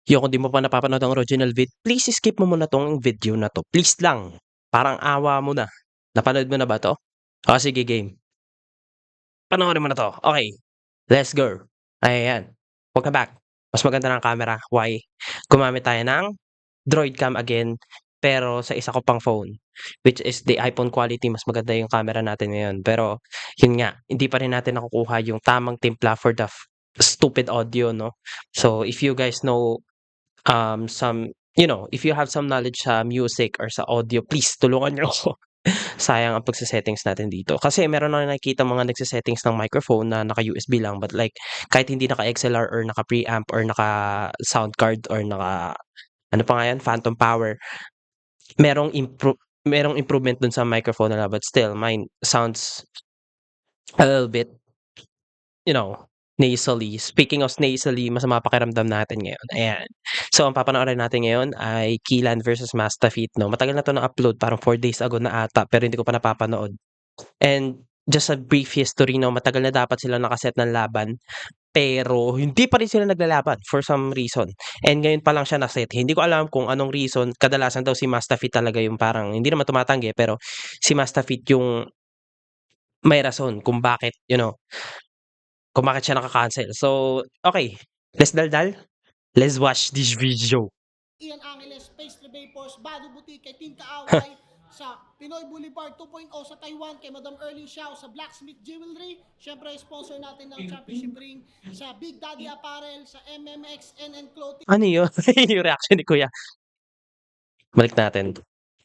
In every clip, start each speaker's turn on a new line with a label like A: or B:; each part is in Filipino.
A: Yo, kung di mo pa napapanood ang original please skip mo muna 'tong video na 'to, please lang. Parang awa mo na. Napanood mo na ba 'to? O sige game. Panoorin mo na 'to, okey. Let's go. Ayan, welcome back. Mas maganda na ang camera, why? Gumamit tayo ng Droid Cam again, pero sa isa ko pang phone, which is the iPhone quality. Mas maganda yung camera natin ngayon, pero yun nga, hindi pa rin natin nakukuha yung tamang timpla for the stupid audio 'no. So if you guys know some if you have some knowledge sa music or sa audio, please tulungan niyo ako. Sayang ang pagse-settings natin dito. Kasi meron akong nakikitang mga nagse-settings ng microphone na naka-USB lang, but like kahit hindi naka-XLR or naka-preamp or naka-sound card or ano pa nga yan, phantom power, merong improvement dun sa microphone nila, but still mine sounds a little bit, you know, nasally. Speaking of nasally, masama pakiramdam natin ngayon, ayan. So ang papanoorin natin ngayon ay Killan versus Mastafit 'no. Matagal na 'to na-upload, parang 4 days ago na ata, pero hindi ko pa napapanood. And just a brief history 'no, matagal na dapat silang naka-set ng laban, pero hindi pa rin sila naglalaban for some reason. And ngayon pa lang siya na-set. Hindi ko alam kung anong reason, kadalasan daw si Mastafit talaga yung parang hindi naman tumatanggi, pero si Mastafit yung may rason kung bakit, kung bakit siya naka-cancel. So, okey, let's daldal. Let's watch this video.
B: Ian Angeles, Pastry Vapors, Bado Boutique, kay Team Kaaway, sa Pinoy Boulevard 2.0 sa Taiwan, kay Madam Erling Xiao sa Blacksmith Jewelry, syempre sponsor natin ng championship ring, sa Big Daddy Apparel, sa MMX NN Clothing.
A: Ano yun? Yung reaction ni kuya. Balik natin.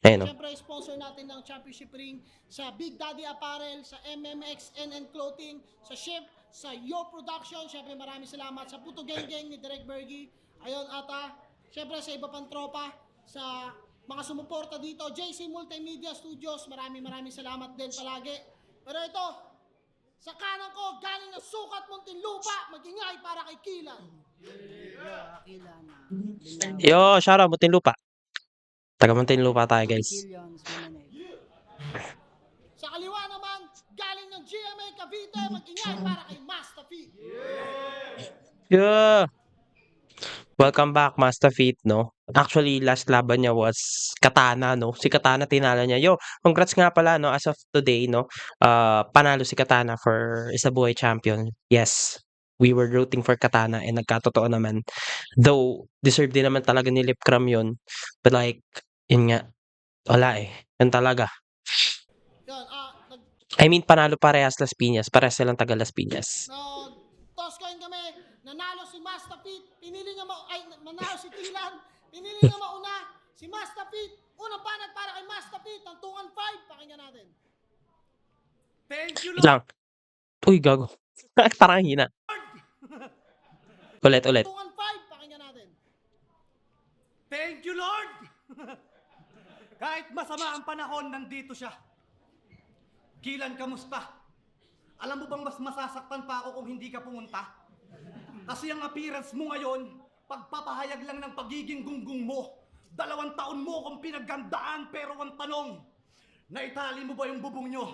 A: Ayan o.
B: Syempre sponsor natin ng championship ring, sa Big Daddy Apparel, sa MMX NN Clothing, sa Ship, sa Yo Production, syempre maraming salamat sa Puto Gang Gang ni Direk Bergie. Ayun ata, syempre sa iba pang tropa, sa mga sumuporta dito, JC Multimedia Studios, maraming salamat din palagi. Pero ito, sa kanan ko, galing ng Sukat Muntinlupa, mag-ingay para kay Killan.
A: Yo, shoutout Muntinlupa. Taga Muntinlupa tayo, guys.
B: Sa kaliwa naman, galing ng GMA Cavite, mag-ingay para kay Mastafit.
A: Yeah. Welcome back, Mastafit, no? Actually, last laban niya was Katana, no? Si Katana tinalo niya. Yo, congrats nga pala, no? As of today, no? Panalo si Katana for Isabuhay champion. Yes, we were rooting for Katana and nagkatotoo naman. Though, deserve din naman talaga ni Lipcram yun. But like, yun nga, wala eh. Yan talaga.
B: Yun,
A: I mean, panalo parehas Las Piñas. Parehas silang taga Las Piñas.
B: Toss coin kami, nanalo si Mastafit, nanalo si Killan, pinili nga mauna si Mastafit, unang panat para kay Mastafit, ng 2-5, pakinggan natin.
C: Thank you,
A: Wait lang. Uy, gago. Parang hina. Ulit.
B: 2-5, pakinggan natin.
C: Thank you, Lord! Kahit masama ang panahon, nandito siya. Killan, kamusta? Alam mo bang mas masasaktan pa ako kung hindi ka pumunta? Kasi ang appearance mo ngayon, pagpapahayag lang ng pagiging gunggong mo. 2 taon mo kung pinaggandaan, pero ang tanong, naitali mo ba yung bubong nyo?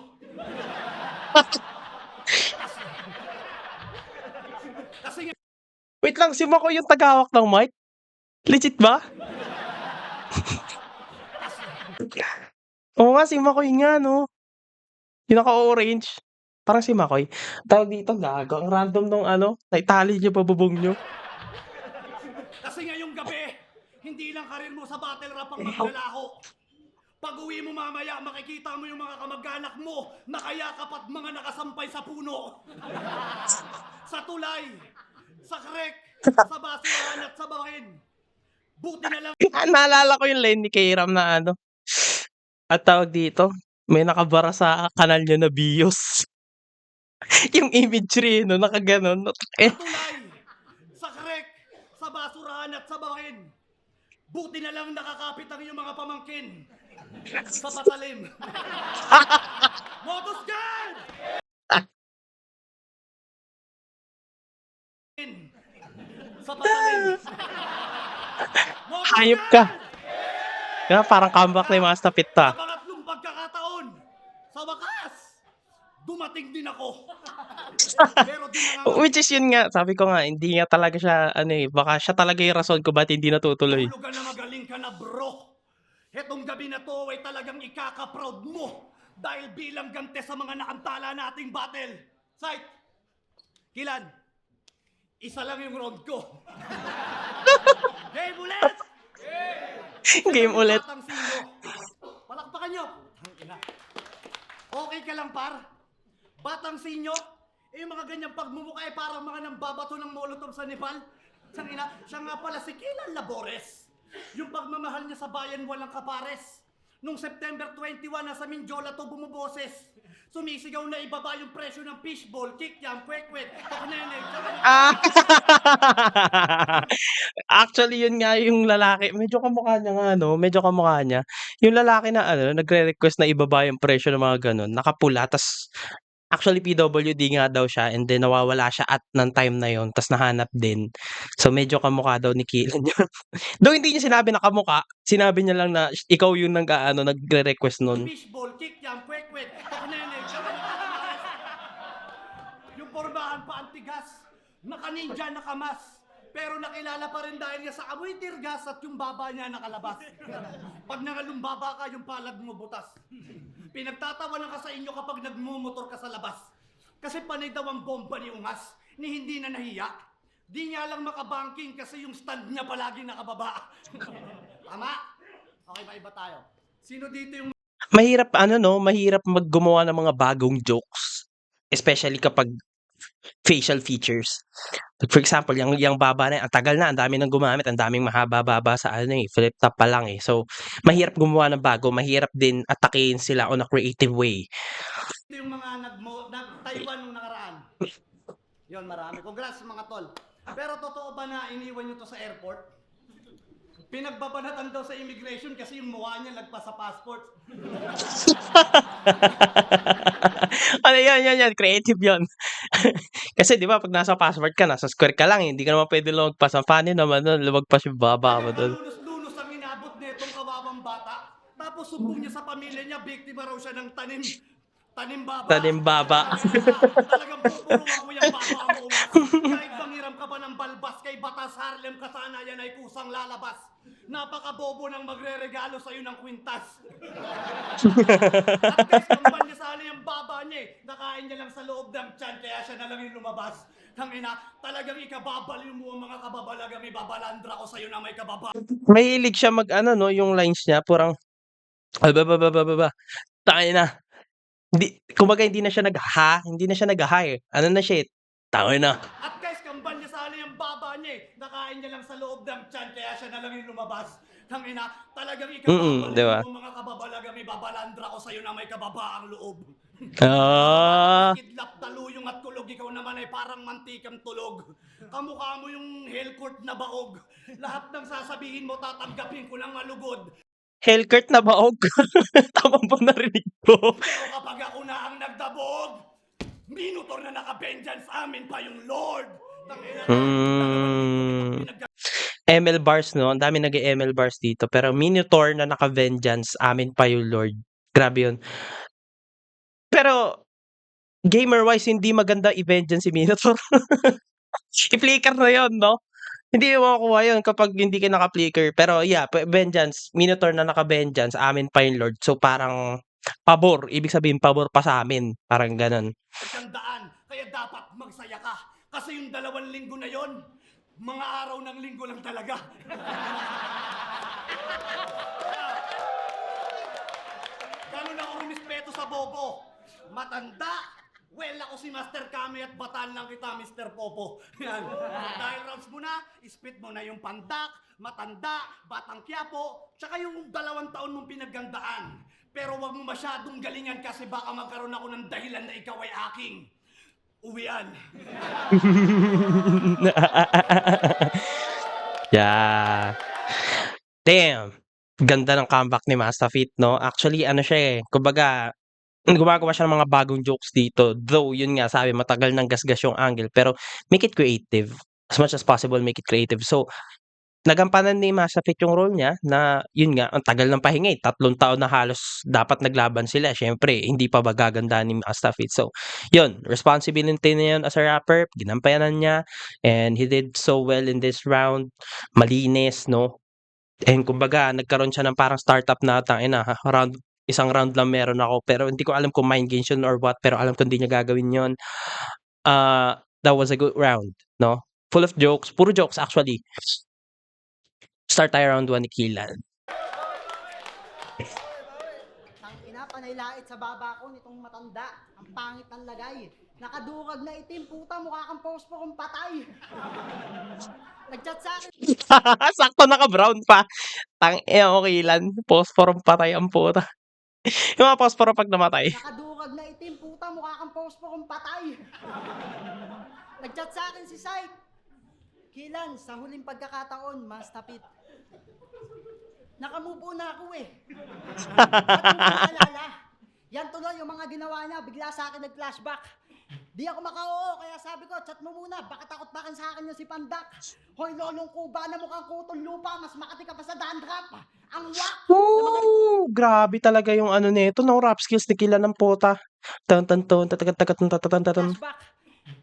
C: Kasi
A: Wait lang, si Mako yung tagahawak ng mic? Legit ba? Oo nga, si Makoy nga, no? Yung naka-orange. Parang si Makoy. Tawag dito, gago. Ang random nung naitali niyo pa bubong niyo.
C: Kasi ngayong gabi, hindi lang karir mo sa battle rap ang maglalaho. Pag uwi mo mamaya, makikita mo yung mga kamag-anak mo nakayakap at mga nakasampay sa puno. Sa tulay, sa krek, sa basurahan at sa bahin. Buti na lang
A: Naalala ko yung line ni Kairam na at tawag dito, may nakabara sa kanal niya na BIOS. Yung imagery, no, nakaganon.
C: sa tulay, sa krek, sa basurahan at sa bahin. Buti na lang nakakapit ang iyong mga pamangkin. Sa patalim. Modus guard! Sa patalim. Modus
A: Hayop ka.
C: guard!
A: Kaya parang comeback ni Mastafit
C: Sa
A: ta.
C: pangatlong pagkakataon, sa wakas, dumating din ako. Pero di
A: Which is yun nga, sabi ko nga, hindi nga talaga siya, ano eh, baka siya talaga yung rason kung ba't hindi natutuloy.
C: Hulugan na magaling ka na, bro. Etong gabi na to ay talagang ikaka-proud mo dahil bilang gante sa mga nakantala nating battle. Sight! Kilan, isa lang yung round ko. Game ulit!
A: Game ulit.
C: Batang Sinyo. Palakpakan nyo. Tangina. Okay ka lang, par? Batang Sinyo? Eh, yung mga ganyang pagmumukha eh, parang mga nambabato ng Molotov sa Nepal. Tangina, siya nga pala si Kilan Labores. Yung pagmamahal niya sa bayan walang kapares. Nung September 21, nasa Mindiola to bumuboses. Sumisigaw na ibaba yung presyo ng fishball, kikyam, kwek-kwek, pakanene,
A: Ah! Actually, yun nga yung lalaki, medyo kamukha niya nga, no? Medyo kamukha niya. Yung lalaki na, ano, nagre-request na ibaba yung presyo ng mga ganun, nakapula, tas actually PWD nga daw siya and then nawawala siya at ng time na yun, tas nahanap din. So, medyo kamukha daw ni Kilan yun. Though hindi niya sinabi na kamukha, sinabi niya lang na ikaw yung nag-aano, nagre-request nun.
C: fishball, kikyam, kwek-kwek, pakanene, yung pormahan pa ang tigas, naka-ninja, nakamas. Pero nakilala pa rin dahil niya sa amoy tirgas at yung baba niya nakalabas. Pag nangalumbaba ka, yung palad mo butas. Pinagtatawanan ka sa inyo kapag nagmumotor ka sa labas. Kasi panay daw ang bomba ni Ungas, ni hindi na nahiya. Di niya lang makabanking kasi yung stand niya palagi nakababa. Tama? Okay ba iba tayo? Sino dito yung
A: Mahirap ano 'no, mahirap gumawa ng mga bagong jokes, especially kapag facial features. Like for example, yang baba na yan, ang tagal na, ang dami ng gumamit, ang daming mahaba-baba sa ano eh, flip top pa lang eh. So, mahirap gumawa ng bago, mahirap din atakihin sila on a creative way.
C: yung mga nag-Taiwan nung nakaraan? Yon, marami. Congrats mga tol. Pero totoo ba na iniwan nyo to sa airport? Pinagbabanatan daw sa immigration kasi yung mukha niya lagpas sa passport.
A: Ano yan, creative yun. Kasi di ba pag nasa passport ka, nasa square ka lang, hindi ka naman pwede lumagpas. Ang funny naman nun, lumagpas yung baba mo dun.
C: Lunos-lunos ang inabot netong kawawang bata. Tapos sumbong niya sa pamilya niya, biktima raw siya ng tanim. Tanim baba.
A: Tanim baba.
C: Talagang pupuruan ko yung baba mo. Kahit bangiram ka pa ng balbas kay Batas Harlem ka sana yan ay kusang lalabas. Napakabobo ng magre-regalo sa'yo ng kwintas. At guys, kamban niya sana yung baba niya eh. Nakain niya lang sa loob ng tiyan kaya siya na lang yung lumabas. Tangina, talagang ikababaliw mo ang mga kababalaga. May babalandra ko sa'yo na may kababa.
A: Mahilig siya mag ano no, yung lines niya, parang, tangina. Hindi, kumbaga hindi na siya nag-ha eh. Ano na siya eh, tangina.
C: At guys, kamban niya sana yung baba niya eh. Nakain niya lang sa loob ng tiyan kaya siya na lang yung lumabas. Tangina, talagang ikababaliw
A: Di ba?
C: mo mga kababalaga. May babalandra ko sa'yo na may kababa ang loob.
A: Ah,
C: Kidlap, taluyong at kulog, ikaw naman ay parang mantikang tulog. Kamukha mo yung Hellcourt na baog. Lahat ng sasabihin mo tatanggapin ko ng malugod.
A: Hellcourt na baog. Tama ba narinig ko?
C: Pero kapag ako na ang nagdabog, minutor na naka-vengeance amin pa yung Lord.
A: ML bars no, ang dami nag-ML bars dito, pero Minotaur na naka-vengeance, amin pa yung Lord. Grabe yun. Pero gamer-wise, hindi maganda i-vengeance si Minotaur. I-flicker na yun, no? Hindi mo makukuha yun kapag hindi ka naka-flicker. Pero yeah, vengeance, Minotaur na naka-vengeance, amin pa yung Lord. So parang pabor, ibig sabihin pabor pa sa amin. Parang ganun.
C: Tandaan, kaya dapat magsaya ka. Kasi yung 2 linggo na yon, mga araw ng linggo lang talaga. Gano'n ako rumispeto sa bobo. Matanda. Well, ako si Master Kami at bataan lang kita, Mr. Popo. Yan. Dahil rounds mo na, ispit mo na yung pandak, matanda, batang Quiapo, tsaka yung 2 taon mong pinaggandaan. Pero wag mo masyadong galingan kasi baka magkaroon ako ng dahilan na ikaw ay aking uwian.
A: Yeah. Damn. Ganda ng comeback ni Mastafit, no? Actually, ano siya eh, kumbaga, gumagawa siya ng mga bagong jokes dito. Though, yun nga, sabi, matagal nang gasgas yung angle. Pero, make it creative. As much as possible, make it creative. So, nagampanan ni Master Fit yung role niya na yun nga, ang tagal ng pahinga, 3 taon na halos dapat naglaban sila. Siyempre hindi pa ba gagandahan ni Master Fit. So, yun, responsibility na yun as a rapper, ginampanan niya, and he did so well in this round. Malinis, 'no? And kumbaga nagkaroon siya ng parang startup na tangina isang round lang meron ako, pero hindi ko alam kung mind games yun or what, pero alam ko hindi niya gagawin yun. That was a good round, 'no? Full of jokes, puro jokes actually. Start tayo round 1 ni Killan.
D: Tangina, panay lait sa baba ko nitong matanda. Ang pangit ng lagay. Nakadurag na itim, puta, mukha kang posporo kong patay. Nag-chat sa akin,
A: Sakto naka-brown pa. Tangina mo Killan, posporong patay ang puta. Yung mga posporo pag namatay.
D: nakadurag na itim, puta, mukha kang posporo kong patay. Nag-chat sa akin si Sight. Kilan, sa huling pagkakataon, mas tapit. Nakamupo na ako eh. At kung maalala, yan tuloy yung mga ginawa niya, bigla sa akin nag-flashback. Di ako maka-oo, kaya sabi ko, chat mo muna, baka takot pa sa akin yung si Pandak. Hoy, lolong kuba na mukhang kutong lupa, mas makati ka pa sa dandruff. Ang wak!
A: Woo! Grabe talaga yung ano nito, no rap skills ni Killan ng puta. Tan tan ton tatatan.
D: Flashback.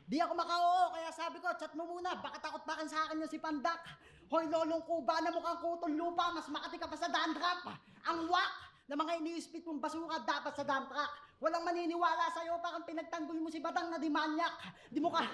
D: Di ako maka-oo, kaya sabi ko, chat mo muna, baka takot pa sa akin yung si Pandak. Hoy, lolong kuba na mukhang kutong lupa, mas makati ka pa sa dandruff. Ang wak! Na mga iniispit mong basura dapat sa dump truck. Walang maniniwala sa'yo, parang pinagtanggol mo si Badang na di manyak. Di mo kaya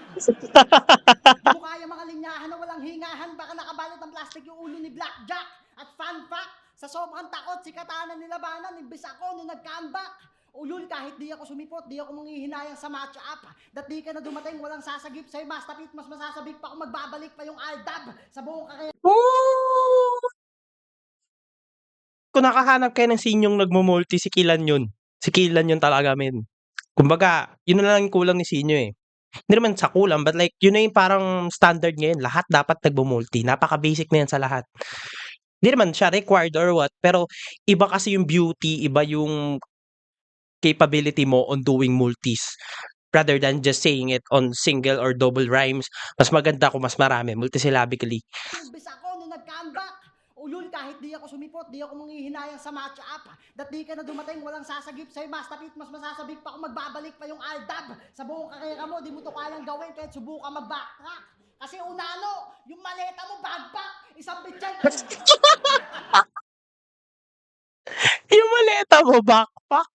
D: mga linyahan na walang hingahan, baka nakabalot ng plastic yung ulo ni Blackjack. At fun fact, sa sobrang takot, si Katana nilabanan, imbis ako nung nag-comeback. Ulul, kahit di ako sumipot, di ako manghihinayang sa match-up. That di ka na dumating, walang sasagip sa'yo, Master Pit, mas masasabik pa kung magbabalik pa yung Aldab sa buong kakaya.
A: Woo! Kung nakahanap kayo ng sinyong nagmo-multi, si Killan yun. Si Killan yun talaga, men. Kumbaga, yun na lang yung kulang ni Sinyo eh. Hindi naman sa kulang, but like, yun na yung parang standard ngayon. Lahat dapat nagmo-multi. Napaka-basic na yan sa lahat. Hindi naman siya required or what, pero iba kasi yung beauty, iba yung capability mo on doing multis. Rather than just saying it on single or double rhymes, mas maganda kung mas marami, multisyllabically.
D: Imbis ako nung nag-comeback. Ulul, kahit di ako sumipot, di ako manghihinayang sa match-up. That di ka na dumating, walang sasagip sa'yo, Master Pit, mas masasabik pa kung magbabalik pa yung Aldab. Sa buong karera mo, di mo to kayang gawin kahit subukan mag-backtrack. Kasi unano, yung maleta mo, backpack, isang bitchay.
A: Yung maleta mo, backpack.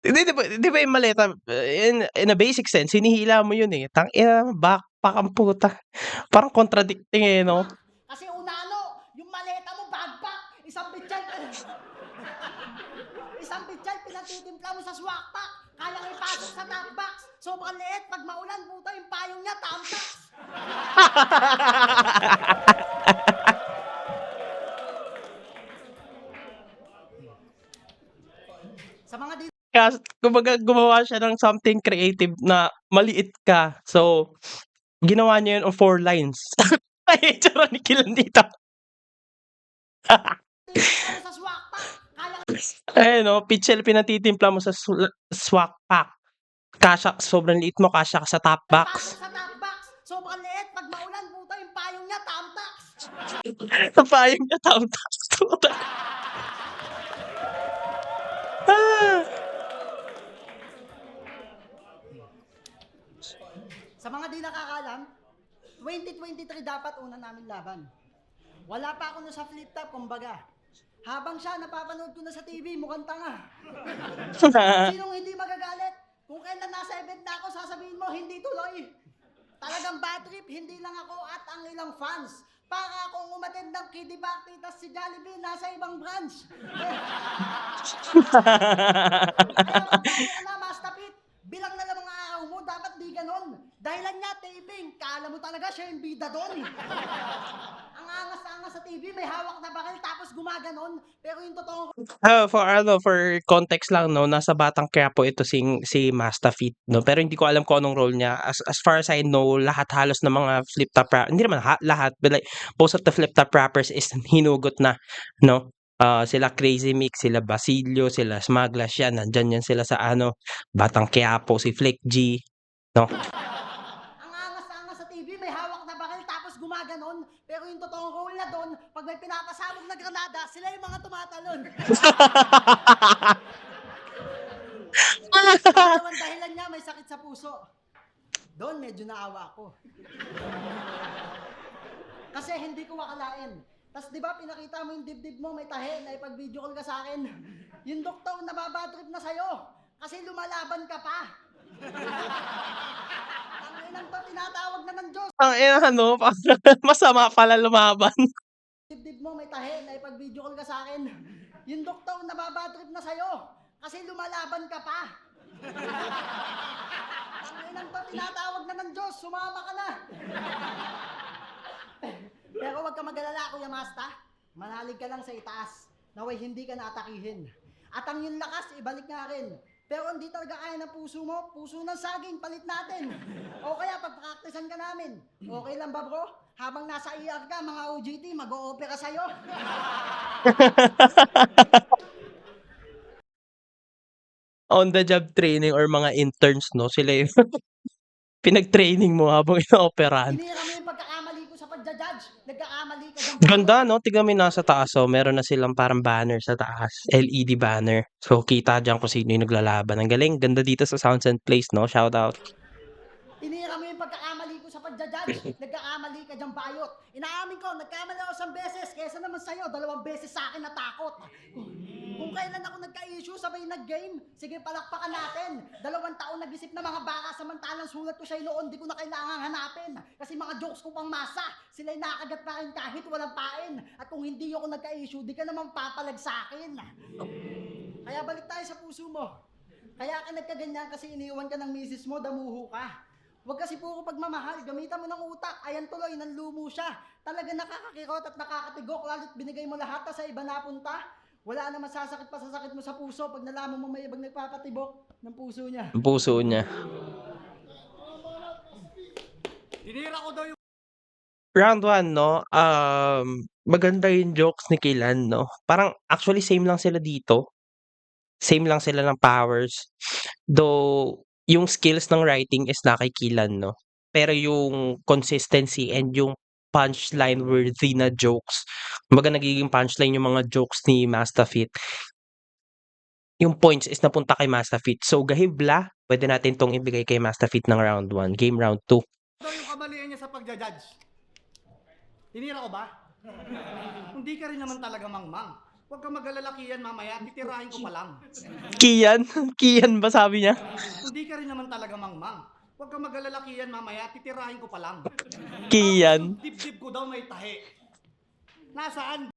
A: Di ba yung maleta, in a basic sense, hinihila mo yun eh. Tangina, backpack ang puta. Parang contradicting eh, no?
D: Kasi unano, yung maleta mo, backpack, isang bitchay. Isang bitchay, pinatitimpla mo sa swak pack. Kayang ipasok sa top box. Sobrang liit, pag maulan, puta yung payong niya, tamtax. Sa mga di
A: Kaya kumbaga gumawa siya ng something creative na maliit ka. So, ginawa niya yun on 4 lines. Ay, tsura ni Killan dito.
D: timpla mo sa swak pack. Kayang
A: Eh no, pitchel pinatitimpla mo sa swak pack. Kasya, sobrang liit mo, kasya ka sa top
D: ipasok
A: box.
D: sa top box. Sobrang liit, pag maulan, puta yung payong niya, tamtax.
A: Sa payong niya, tamtax.
D: Sa mga di nakakalam, 2023 dapat una namin laban. Wala pa ako na sa flip top, kumbaga. Habang siya, napapanood ko na sa TV, mukhang tanga. Sinong hindi magagalit? Kung kailan nasa event na ako, sasabihin mo, hindi tuloy. Talagang bad trip, hindi lang ako at ang ilang fans. Para akong umattend ng kiddie party, tas si Jollibee nasa ibang branch. Kaya magbago ka na, Master Pit. Bilang na lang mga araw mo, dapat di ganon. Dahilan niya, taping. Kala mo talaga siya yung bida doon. Ang angas-angas sa TV, may hawak na bakal tapos gumaganon. Pero yung totoo
A: For context lang, no, nasa Batang Quiapo ito si Master Fit, no. Pero hindi ko alam kung anong role niya. As far as I know, lahat halos ng mga flip top hindi naman lahat, but like most of the flip top rappers is hinugot na, no. Sila Crazy Mix, sila Basilio, sila Smaglass, yan, nandyan yan sila sa ano, Batang Quiapo, si Flick G, no.
D: ang angas-angas sa TV, TV, may hawak na baril tapos gumaganon. Pero yung totoong role na doon, pag may pinapasabog na granada, sila yung mga tumatalon. Pangalawang dahilan niya, may sakit sa puso. Doon medyo naawa ako. Kasi hindi ko akalain. Tapos di ba pinakita mo yung dibdib mo, may tahe, na ipag-video call ka sa akin. Yung doktor nababadrip na sa'yo. Kasi lumalaban ka pa. Ang inang to, tinatawag na ng Diyos.
A: Ang ina ano, masama pala lumaban.
D: Dibdib mo, may tahe, na ipag-video call ka sa akin. Yung doktor nababadrip na sa'yo. Kasi lumalaban ka pa. Ang inang to, tinatawag na ng Diyos, sumama ka na. Pero huwag ka mag-alala, Kuya Masta. Manalig ka lang sa itaas. Naway hindi ka naatakihin. At ang yung lakas, ibalik nga rin. Pero hindi talaga kaya ng puso mo, puso ng saging, palit natin. O kaya pagpraktisan ka namin. Okay lang ba bro? Habang nasa ER ka, mga OJT, mag-o-opera sa'yo.
A: On the job training or mga interns, no? Sila yung pinag-training mo habang ina-operahan.
D: Hinira mo yung pagkakamali ko sa pagja-judge. Nagkakamali ka dyan.
A: Ganda, no? Tignan mo yung nasa taas, oh. Meron na silang parang banner sa taas. LED banner. So, kita dyan kung sino yung naglalaban. Ang galing. Ganda dito sa Sounds and Plays, no? Shout out.
D: Tinira mo yung pagkakamali ko sa pagja-judge. Nagkakamali ka dyan bayot. Inaamin ko, nagkamali ako 1 beses. Kesa naman sa'yo, 2 beses sa akin natakot. Kung kailan ako nagka-issue, sabay nag-game. Sige, palakpakan natin. 2 taon nag-isip na mga baka, samantalang sulat ko siya noon, di ko na kailangan hanapin. Kasi mga jokes ko pang masa, sila'y nakagat pa rin kahit walang pain. At kung hindi ako nagka-issue, di ka naman papalag sa akin. Kaya balik tayo sa puso mo. Kaya ka nagkaganyan kasi iniwan ka ng misis mo, damuho ka. Huwag kasi puro pagmamahal, gamitan mo ng utak, ayan tuloy, nanlumo siya. Talaga nakakakirot at nakakatigok, lalo't binigay mo lahat sa iba napunta. Wala naman sasakit pa sa sakit mo sa puso pag nalaman mo may ibang nagpapatibok ng puso niya.
A: Ang puso niya.
C: Tinira ko daw yung
A: Round 1, no? Maganda yung jokes ni Kilan, no? Parang actually same lang sila dito. Same lang sila ng powers. Though, yung skills ng writing is na kay Kilan, no? Pero yung consistency and yung punchline worthy na jokes, kumbaga nagiging punchline yung mga jokes ni Mastafit. Yung points is napunta kay Mastafit. So, gahibla, pwede natin tong ibigay kay Mastafit ng round 1. Game round 2.
C: daw yung kamalian niya sa pagja-judge. Tinira ko ba? Hindi ka rin naman talaga mangmang. Huwag kang mag-alala Kian mamaya, titirahin ko pa lang.
A: Kian? Kian ba sabi niya?
C: Hindi ka rin naman talaga mangmang. Huwag kang mag-alala Kian mamaya, titirahin ko pa lang.
A: Kian.
C: Dibdib ko daw may tahi. Nasaan?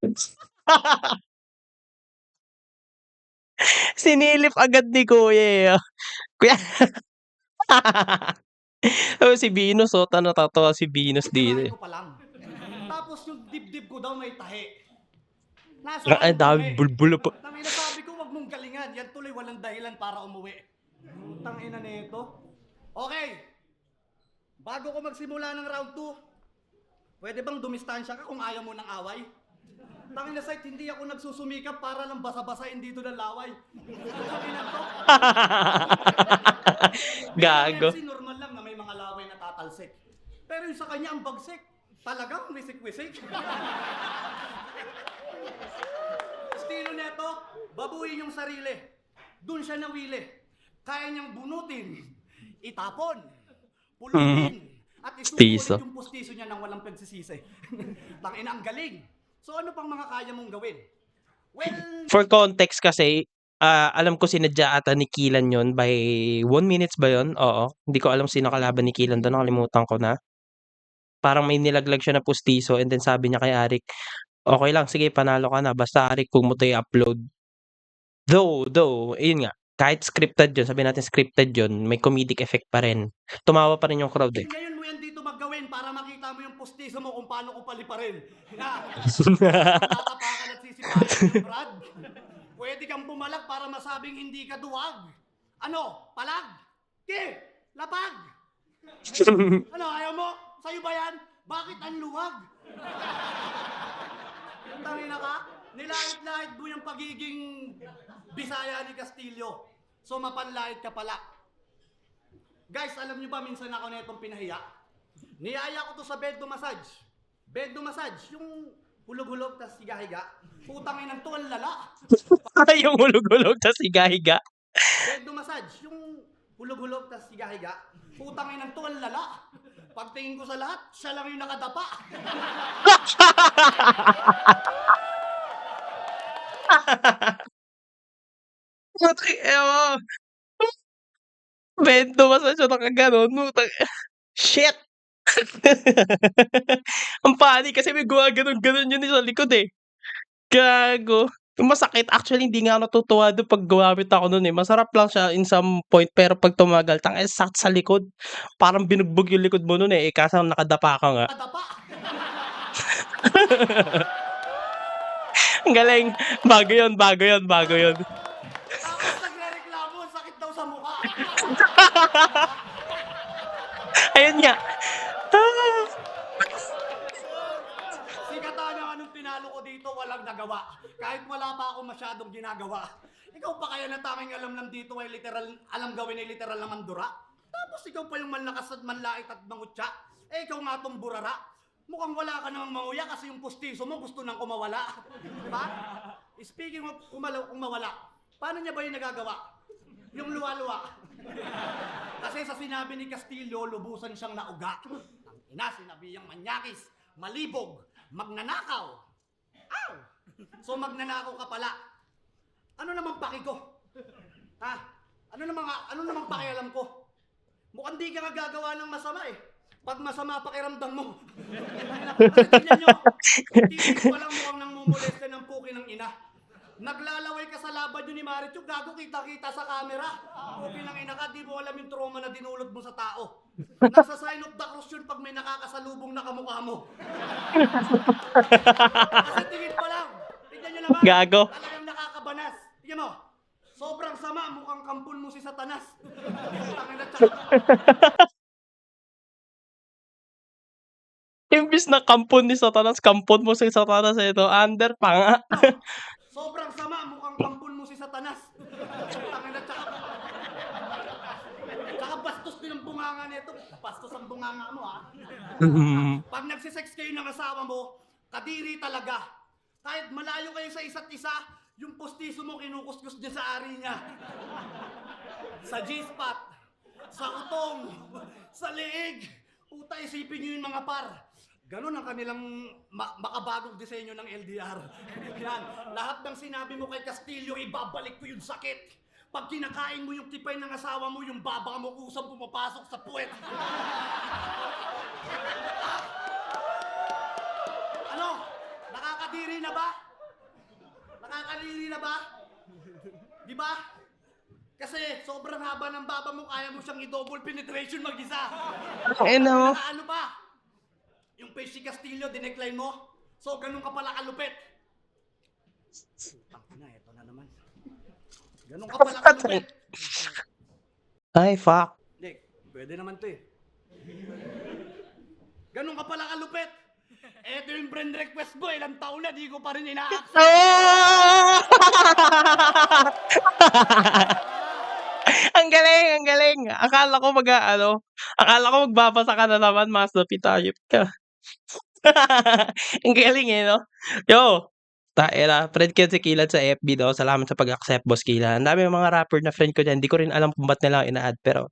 A: Sinilip agad ni Kuya. Kuya. Oh, si Venus, oh. Natatawa si Venus dito.
C: Titirahin ko pa lang. Tapos yung dibdib ko daw may tahi.
A: Ay, dami bulbulo pa.
C: Tangina, sabi ko wag mong galingan. Yan tuloy walang dahilan para umuwi. Tangina nito. Okay. Bago ko magsimula ng round 2, pwede bang dumistansya ka kung ayaw mo ng away? Tangina site, hindi ako nagsusumikap para lang basa-basain dito ng laway. Tangina to.
A: Gago.
C: Kasi normal lang na may mga laway na tatalsik. Pero yung sa kanya ang bagsik. Talagang wisik-wisik. Estilo neto, babuin yung sarili. Doon siya nawili. Kaya niyang bunutin, itapon, pulutin, at
A: Pustiso.
C: isusulit yung pustiso niya nang walang pagsisisi. Tangina, ang galing. So ano pang mga kaya mong gawin? Well,
A: For context kasi, alam ko sinadya ata ni Kilan yon by 1 minutes ba yon? Oo. Hindi ko alam sino kalaban ni Kilan doon. Nakalimutan ko na. Parang may nilaglag siya na pustiso and then sabi niya kay Arik, okay lang, sige, panalo ka na. Basta Arik, kung mo to i-upload. Though, yun nga. Kahit scripted yun, sabi natin scripted yun, may comedic effect pa rin. Tumawa pa rin yung crowd eh.
C: ngayon mo yan dito maggawin para makita mo yung pustiso mo kung paano ko paliparin. Na, tatapakan at sisipain yung Brad. Pwede kang bumalag para masabing hindi ka duwag. Ano? Palag? Ki! Lapag! Ano, ayaw mo? Sa'yo ba yan? Bakit ang luwag? Tangina ka? Nilahit-lahit mo yung pagiging Bisaya ni Castillo. So mapanlahit ka pala. Guys, alam nyo ba minsan ako na itong pinahiya? Niyaya ko to sa bed to massage. Bed to massage, yung hulog-hulog tas higa-higa. Putang ina to, ang lala.
A: Yung hulog-hulog tas higa-higa.
C: Bed to massage, yung hulog-hulog tas higa-higa. Putang ina to, ang lala. Pagtingin ko sa lahat, siya lang yung nakadapa.
A: Putang ina mo. Bento massage na nakaganon, putang shit! Ang funny kasi may gumaganon-ganon yun sa likod, eh. Gago. Yung masakit, actually hindi nga ako natutuwa dun 'pag gumamit ako nun, eh. Masarap lang siya in some point, pero 'pag tumagal tangina sakit sa likod. Parang binugbog yung likod mo nun, eh, kaso nakadapa ka nga.
C: Nakadapa.
A: Ang galing. Bago yun, bago yun, bago yun.
C: Tapos nagre-reklamo, ang sakit daw sa mukha.
A: Ayun nga.
C: Si Katana nga nung tinalo ko dito, walang nagawa. Kahit wala pa ako masyadong ginagawa. Ikaw pa kaya na tanging alam lang dito ay literal, alam gawin ay literal na mandura? Tapos ikaw pa yung manlakas at manlait at mangutya? Eh ikaw nga tong burara. Mukhang wala ka namang manguya kasi yung pustiso mo gusto nang kumawala. Diba? Speaking of kumawala, paano niya ba yung nagagawa? Yung luwa-luwa. Kasi sa sinabi ni Castillo, lubusan siyang nauga. Ang ina, sinabi yung manyakis, malibog, magnanakaw. Ow! So magnanakaw ka pala. Ano naman paki ko? Ha? Ano naman pakialam ko? Mukhang di ka gagawa ng masama eh. Pag masama pakiramdam mo. Kasi tingnan nyo, titig pa lang mukhang nang mumuleste ng puki ng ina. Naglalaway ka sa laban yun ni Marichu, gago kita-kita sa camera. Puki ng ina ka, di mo alam yung trauma na dinulot mo sa tao. Nasa sign of the cross yun pag may nakakasalubong na kamukha mo. Kasi tingin pa lang. Tingnan nyo naman.
A: Gago.
C: Talagang nakakabanas. Tingnan mo. Sobrang sama, mukhang kampon mo si Satanas. Tangin na tsaka.
A: Imbis na kampon ni Satanas, kampon mo si Satanas ito. Under pa nga.
C: Sobrang sama, mukhang kampon mo si Satanas. Tangin na tsaka. Tsaka bastos din ang bunganga nito. Bastos ang bunganga mo, ha? Pag nagsisex kayo ng asawa mo, kadiri talaga. Kahit malayo kayo sa isa't isa, yung postiso mo kinukuskus niya sa ari niya. Sa G-spot, sa utong, sa leeg. Puta, isipin niyo yung mga par. Ganon ang kanilang makabagong disenyo ng LDR. Yan, lahat ng sinabi mo kay Castillo, ibabalik ko yung sakit. Pag kinakain mo yung tipay ng asawa mo, yung baba mo kusang pumapasok sa puwet. Ano? Nakakadiri na ba? Nakakadiri na ba? Di ba? Kasi sobrang haba ng baba mo, kaya mo siyang i-double penetration mag-isa.
A: Ano?
C: Ano ba? Yung face si Castillo, dinecline mo? So, ganun ka pala kalupit. Tangina, eto na naman. Ganun ka pala kalupit.
A: Ay, fuck.
C: Hindi, pwede naman to eh. Ganun ka pala kalupit. Eto yung friend request mo, ilang taon na, di ko pa rin ina-accept.
A: Ang galing, ang galing. Akala ko akala ko magbabasa ka na naman, Master Pitayop ka. Ang galing eh, no? Yo, taera, friend ko si Kilan sa FB daw. Salamat sa pag-accept, Boss Kilan. Ang dami mga rapper na friend ko dyan. Hindi ko rin alam kung ba't nila ako ina-add, pero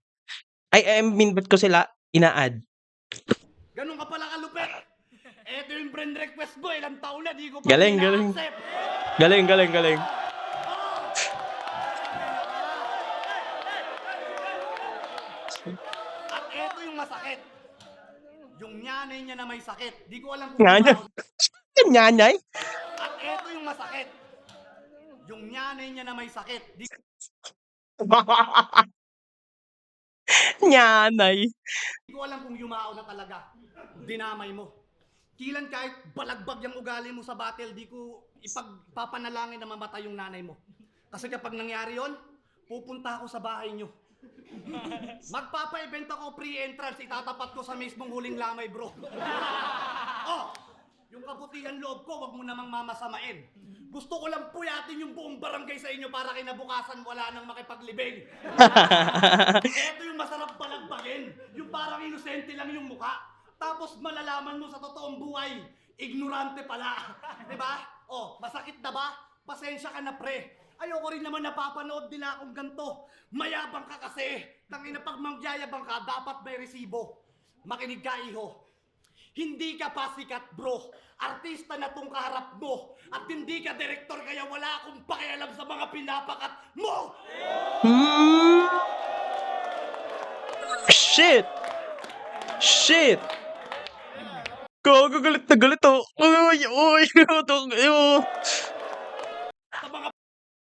A: I mean, ba't ko sila ina-add?
C: Ganun ka pala kalupit. Eto yung friend request mo, ilang taon na, di ko pa
A: Galing,
C: rin
A: galing.
C: ina-accept.
A: Galing, galing, galing.
C: At eto yung masakit. Yung nyanay niya na may sakit. Di ko alam kung
A: Nyanay? Nyanyay?
C: At eto yung masakit. Yung nyanay niya na may sakit. Di
A: Nyanay.
C: ko alam kung yumao na talaga. Dinamay mo. Kilan kahit balagbag yung ugali mo sa battle, di ko ipagpapanalangin na mamatay yung nanay mo. Kasi kapag nangyari yon, pupunta ako sa bahay nyo. Magpapa-event ako pre-entrance, itatapat ko sa mismong huling lamay, bro. Oh, yung kabutihan loob ko, wag mo namang mamasamain. Gusto ko lang puyatin yung buong barangay sa inyo para kinabukasan wala nang makipaglibing. Ito yung masarap balagbagin. Yung parang inosente lang yung mukha. Tapos malalaman mo sa totoong buhay, ignorante pala. Diba? Oh, masakit na ba? Pasensya ka na, pre. Ayoko rin naman napapanood nila akong ganito. Mayabang ka kasi. Tangina, pag mangyayabang ka, dapat may resibo. Makinig ka, iho. Hindi ka pa sikat, bro. Artista na tong kaharap mo. At hindi ka direktor, kaya wala akong pakialam sa mga pinapakat mo!
A: Hmm. Shit! Shit! Gago, galit na galit oh. Uy, uy,
C: Sa mga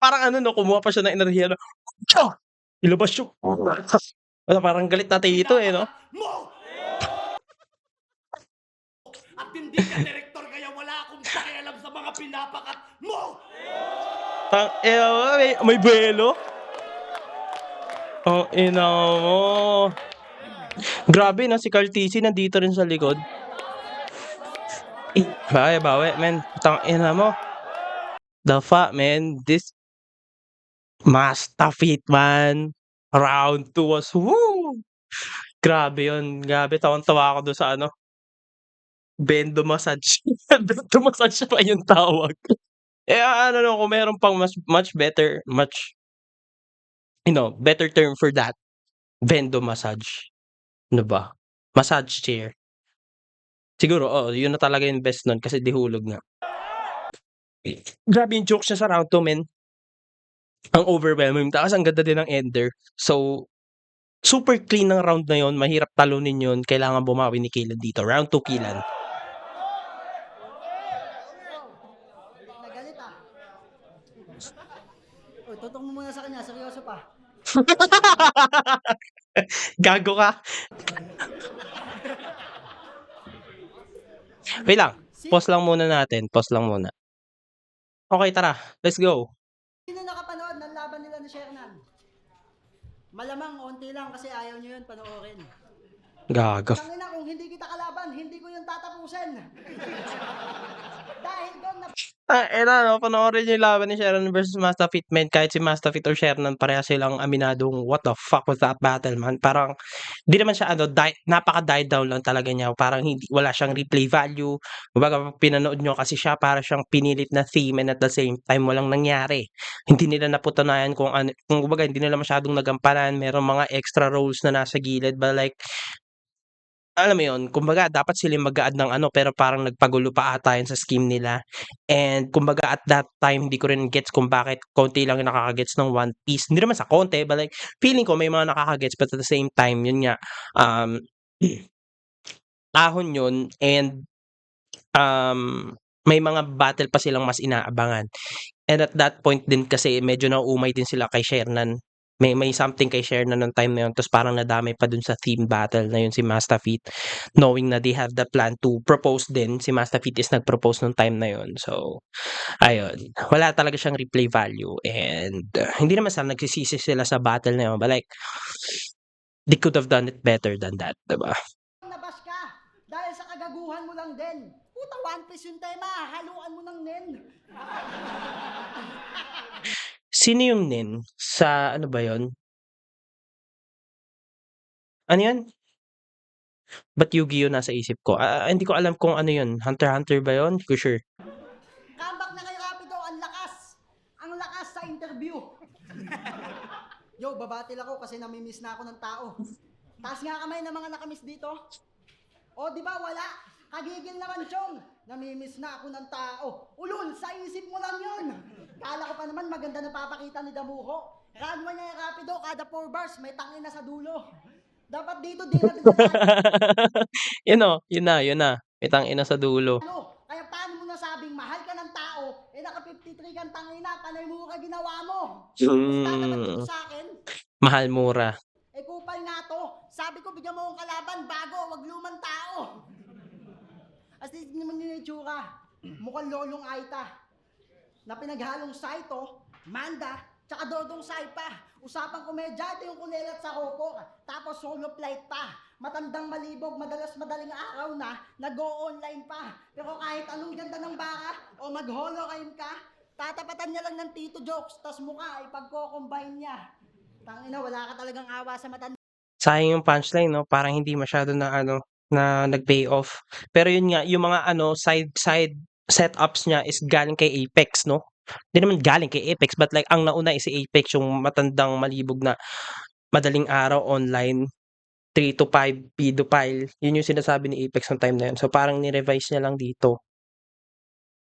A: parang ano no, kumuha pa siya ng enerhiya no. Tsa! Ilabas yung ano, parang galit na tito eh no.
C: pinapakat mo! At hindi ka direktor, kaya wala akong pakialam sa mga pinapakat mo!
A: May buwelo. Oh, ina mo. Grabe no, si Carl TC nandito rin sa likod. Bawi, men. Ina mo. The fuck, man. This Mastafit, man. Round 2 was, woo! Grabe yun. Grabe, tawang-tawa ako doon sa ano, Bendo Massage. Bendo Massage pa yung tawag. Ano no, kung meron pang much better, better term for that, Bendo Massage. Ano ba? Massage chair. Siguro, yun na talaga yung best nun kasi di hulog nga. Grabe yung jokes niya sa round 2, men. Ang overwhelming. Tapos ang ganda din ng ender. So, super clean ng round na yon. Mahirap talunin yun. Kailangan bumawi ni Killan dito. Round 2 Killan.
D: Galit na galit ah. Uy, tutok mo muna sa kanya, seryoso pa.
A: Gago ka. Wait lang. Pause lang muna natin. Pause lang muna. Okay, tara. Let's go.
D: Sino nakapanood ng laban nila ni Shernan? Malamang onti lang kasi ayaw nyo yun panoorin.
A: Gago.
D: Tangina, kung hindi kita kalaban, hindi ko yun tatapusin. Dahil doon na
A: No, panoorin niyo yung laban ni Shernan versus Mastafit, man. Kahit si Mastafit or Shernan, pareha silang aminadong what the fuck was that battle, man. Parang, di naman siya, napaka-died down lang talaga niya. Parang wala siyang replay value. Kumbaga, pag pinanood nyo kasi siya, para siyang pinilit na theme and at the same time, walang nangyari. Hindi nila naputanayan kung ano, kumbaga, hindi nila masyadong nagampanan. Merong mga extra roles na nasa gilid, but like, alam mo yun, kumbaga dapat sila mag-a-add ng ano, pero parang nagpagulo pa ata yun sa scheme nila. And kumbaga at that time, hindi ko rin gets kung bakit konti lang yung nakakagets ng One Piece. Hindi naman sa konti, but like, feeling ko may mga nakakagets, but at the same time, yun nga, ahon yun, and may mga battle pa silang mas inaabangan. And at that point din kasi medyo nauumay din sila kay Shernan. May something kay Shernan nung time na yun, tapos parang nadamay pa dun sa team battle na yun si Mastafit, knowing na they have the plan to propose din. Si Mastafit is nag-propose nung time na yun. So, ayun. Wala talaga siyang replay value. And hindi naman sa nagsisisi sila sa battle na yun, but like, they could have done it better than that, diba?
D: nabas ka. Dahil sa kagaguhan mo lang din. Puta, One Piece yung tema. Haluan mo ng nen.
A: Sino yung Nin? Sa ano ba yun? Ano yun? Ba't Yu-Gi-Oh nasa isip ko? Hindi ko alam kung ano yun. Hunter x Hunter ba yun? Hindi ko sure.
D: Comeback na kay Rapido. Ang lakas. Ang lakas sa interview. Yo, babatil ako kasi namimiss na ako ng tao. Taas nga kamay ng mga nakamiss dito. O, di ba wala? Kagigil naman, Chong. Namimiss na ako ng tao. Ulul, sa isip mo lang yun. Kala ko pa naman maganda na papakita ni Damuho. Run mo niya yung Rapido, kada 4 bars, may tangin na sa dulo. Dapat dito, di na
A: Yun na. Itang ina sa dulo.
D: ano, kaya paano mo nasabing mahal ka ng tao, naka 53 kang tangina, panay mo ka ginawa mo. Basta naman dito sa akin,
A: Mahal mura.
D: kupal nga to. Sabi ko, bigyan mo akong kalaban bago, wag lumang tao. As in naman yung itsura, mukhang lolong Aita. Na pinaghalong Saito, Manda, tsaka Dodong Saipa. Usapang komedyante yung kulelat sa Hopo. Tapos solo flight pa. Matandang malibog, madalas madaling araw na, nag-o-online pa. Pero kahit anong ganda ng baka, o mag-holocaine ka, tatapatan niya lang ng tito jokes, tas mukha ay pagko-combine niya. Tangina, wala ka talagang awa sa matanda.
A: Sayang yung punchline, no? Parang hindi masyado na na nag-pay off. Pero yun nga, yung mga ano, side setups niya is galing kay Apex, 'no? Hindi naman galing kay Apex, but like ang nauna is si Apex, yung matandang malibog na madaling araw online, 3 to 5 pedophile. Yun yung sinasabi ni Apex nung time na yun. So parang ni-revise niya lang dito.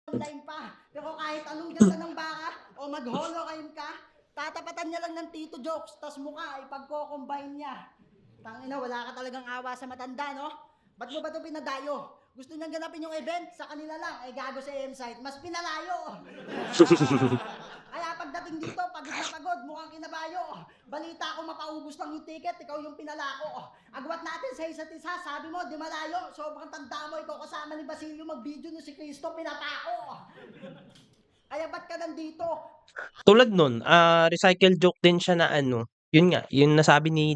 D: online pa. Pero kahit anong ganda ng baka o mag-hologram ka, tatapatan niya lang ng Tito Jokes, tas mukha ipagko-combine niya. Tangina, wala ka talagang awa sa matanda, no? Ba't mo ba ito pinadayo? Gusto niyang ganapin yung event, sa kanila lang, ay gago sa M-Site, mas pinalayo. Kaya pagdating dito, pagod na pagod, mukhang kinabayo. Balita ko mapaubos lang yung ticket, ikaw yung pinalako. Agwat natin sa isa't isa, sabi mo, di malayo. Sobrang tanda mo, ikaw kasama ni Basilio mag-video no si Cristo, pinapako. Kaya ba't ka nandito?
A: Tulad nun, recycle joke din siya na ano, yun nga, yung nasabi ni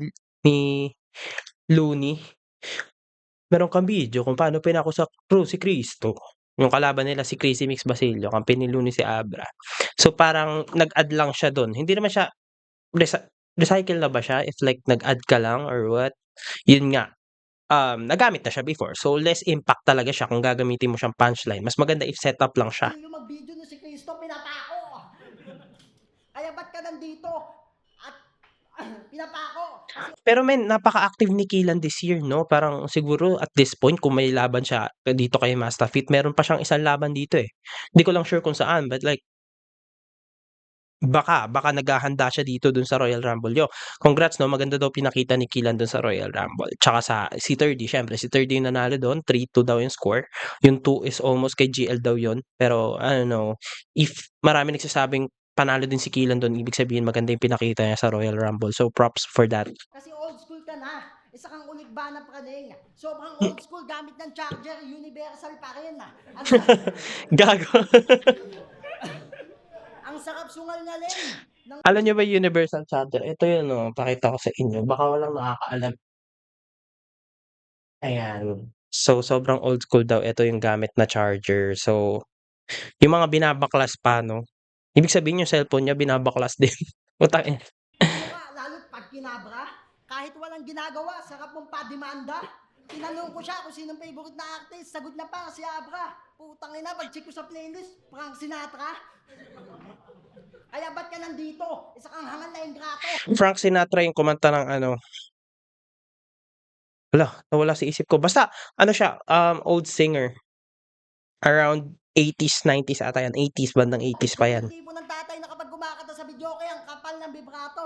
A: Looney, meron kang video kung paano pinako sa krus si Cristo. Yung kalaban nila si Crazy Mix Basilio, kampi ni Looney si Abra. So parang nag-add lang siya dun. Hindi naman siya recycle na ba siya if like nag-add ka lang or what? Yun nga, nagamit na siya before. So less impact talaga siya kung gagamitin mo siyang punchline. Mas maganda if setup lang siya.
D: Basilio mag-video no si Cristo, pinapako. Kaya ba't ka nandito? At pinapako.
A: Pero men, napaka-active ni Killan this year, no? Parang siguro at this point, kung may laban siya dito kay Mastafit, meron pa siyang isang laban dito eh. Hindi ko lang sure kung saan, but like, baka naghahanda siya dito dun sa Royal Rumble. Yo, congrats, no? Maganda daw pinakita ni Killan dun sa Royal Rumble. Tsaka si 30, syempre, si 30 yung nanalo doon, 3-2 daw yung score. Yung 2 is almost kay GL daw yun. Pero, I don't know, if marami nagsasabing panalo din si Killan doon, ibig sabihin maganda yung pinakita niya sa Royal Rumble. So, props for that.
D: Kasi old school ka na. Isa kang ulit ba na praning. Sobrang old school gamit ng charger, universal pa rin.
A: Gago.
D: Ang sarap sungal-ngalin.
A: Alam niyo ba yung universal charger? Ito yun, no? Pakita ko sa inyo. Baka walang nakakaalam. Ayan. So, sobrang old school daw. Ito yung gamit na charger. So, yung mga binabaklas pa, no? Ibig sabihin yung cellphone niya binabaklas din. Utang ina.
D: Mukha, lalo't pag kinabra, kahit walang ginagawa, sarap mong pademanda. Tinanong ko siya kung sinong favorite na artist, sagot na pa si Abra. Putang ina, pag-check ko sa playlist, Frank Sinatra. Kaya ba't ka nandito? Isa kang hangal na ingrato.
A: Frank Sinatra yung kumanta ng ano. Nawala sa isip ko. Basta, ano siya, old singer. Around 80s, 90s ata yan. 80s, bandang 80s pa yan.
D: Tipo ng tatay na kapag kumakanta sa video kaya ang kapal ng vibrato.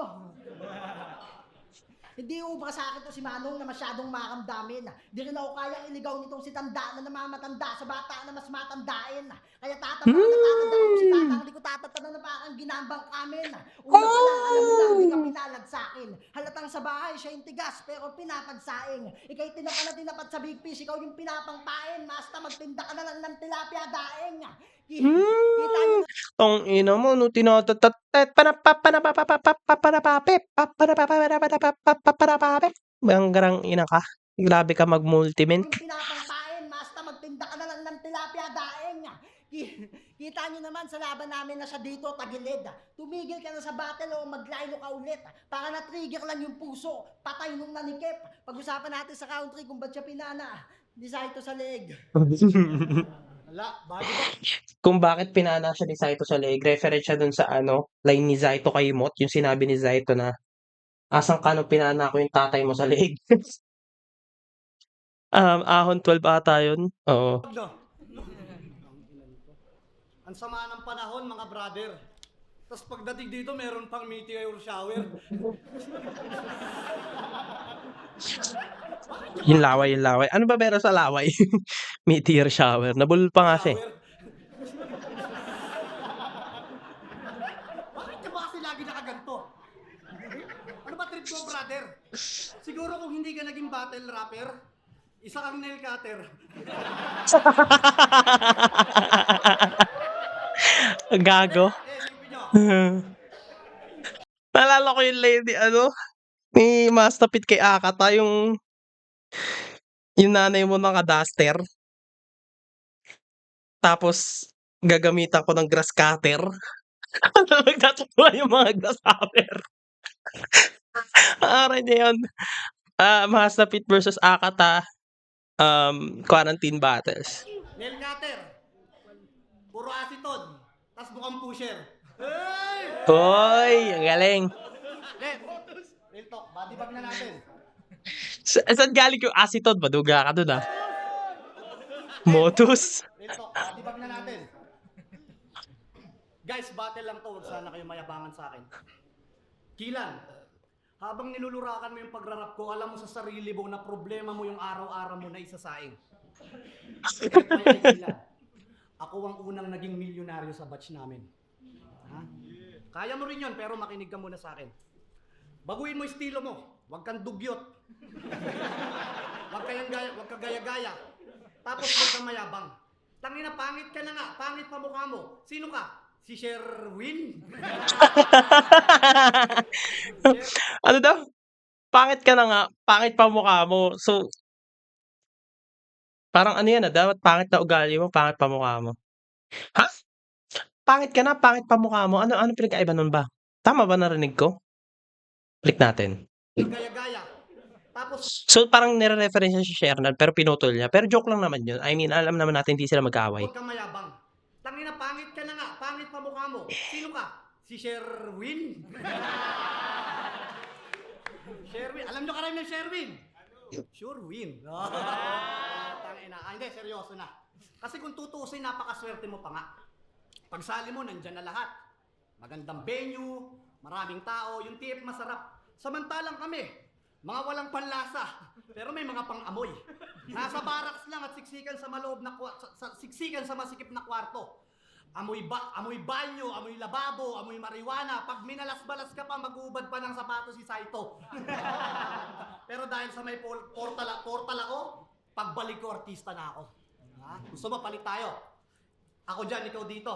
D: Hindi ubra sa akin to si Manong na masyadong maramdamin. Di rin ako kayang iligaw nitong si Tanda na namamatanda sa bata na mas matandain. Kaya tatanda ko si Tatang, di ko tatatanda na parang ginambang kamin. Una pa lang, alam mo lang, di ka pinalag sa akin. Halatang sa bahay, siya yung tigas, pero pinapagsaing. Ika'y tinapat sa big fish, ikaw yung pinapangpain. Basta magtinda ka na lang ng tilapia daing. Kita niyo
A: Tong ina mo, no, Banggarang ina ka. Grabe ka mag-multiment.
D: yung pinapangpain, basta magtinda ka na lang ng tilapia daing. Kita nyo naman sa laban namin na siya dito, tagilid. Tumigil ka na sa battle o maglaylo ka ulit. Para na-trigger lang yung puso, patay nung nanikip. Pag-usapan natin sa country kung ba't siya pinana. Di Saito sa leg.
C: Wala, bago ba?
A: Kung bakit pinana siya ni Saito sa leg, reference siya dun sa ano, line ni Zaito kay Mot, yung sinabi ni Zaito na, asang ka nung pinana ko yung tatay mo sa leg. Ahon 12 ata yun. Oo.
C: No. Ang sama ng panahon, mga brother. Tapos pagdating dito, meron pang meteor shower.
A: Yung laway. Ano ba meron sa laway? Meteor shower. Nabulol pa nga siya eh.
C: Bakit ka ba kasi lagi nakaganto? Ano ba trip mo, brother? Siguro kung hindi ka naging battle rapper, isa kang nail cutter.
A: Gago.
C: Isipin nyo.
A: Naalala ko yung lady, ni Mastapit kay Akata, yung nanay mo naka-duster. Tapos, gagamitan ko ng grass cutter. Nagtatawa yung mga grasshopper. Aray na yun. Mastapit versus Akata. Quarantine battles.
C: Nail cutter. Puro acetone. Tas mukhang pusher. Hey!
A: Hoy, ang galing.
C: Real talk, body bag na natin.
A: Saan galing yung acetone? Maduga ka dun, ah. Motus.
C: Real talk, body bag na natin. Guys, battle lang to. Huwag sana kayo mayabangan sa akin. Kilan, habang nilulurakan mo yung pagrarap ko, alam mo sa sarili mo na problema mo yung araw-araw mo na isasaing. Kaya Kilan, ako ang unang naging milyonaryo sa batch namin. Ha? Kaya mo rin yun, pero makinig ka muna sa akin. Baguhin mo yung estilo mo. Huwag kang dugyot. Huwag ka gaya-gaya. Tapos huwag kang mayabang. Tangina, pangit ka na nga. Pangit pa mukha mo. Sino ka? Si Sherwin?
A: Ano daw? Pangit ka na nga, pangit pa mukha mo. So, parang ano yan, dapat pangit na ugali mo, pangit pa mukha mo. Ha? Pangit ka na, pangit pa mukha mo. Ano pinagkaiba nun ba? Tama ba narinig ko? Click natin.
C: Gaya-gaya. Tapos,
A: So, parang nire-reference siya si Shernan, pero pinutol niya. Pero joke lang naman yun. I mean, alam naman natin hindi sila magkaaway.
C: huwag kang mayabang. Tangina, pangit ka na nga. Pangit pa mukha mo. Sino ka? Si Sherwin? Sherwin. Alam nyo karami ng Sherwin? Sherwin. Tangina. Hindi, seryoso na. Kasi kung tutuusin, napakaswerte mo pa nga. Pagsali mo, nandyan na lahat. Magandang venue, maraming tao, yung TF masarap. Samantalang kami, mga walang panlasa, pero may mga pang-amoy. Nasa barracks lang at siksikan sa maloob na siksikan sa masikip na kwarto. Amoy banyo, amoy lababo, amoy marijuana. Pag minalas-balas ka pa, mag-uubad pa ng sapatos si Saito. Pero dahil sa may portal ako, pagbalik ko, artista na ako. Ha? Gusto mo, palit tayo. Ako dyan, ikaw dito.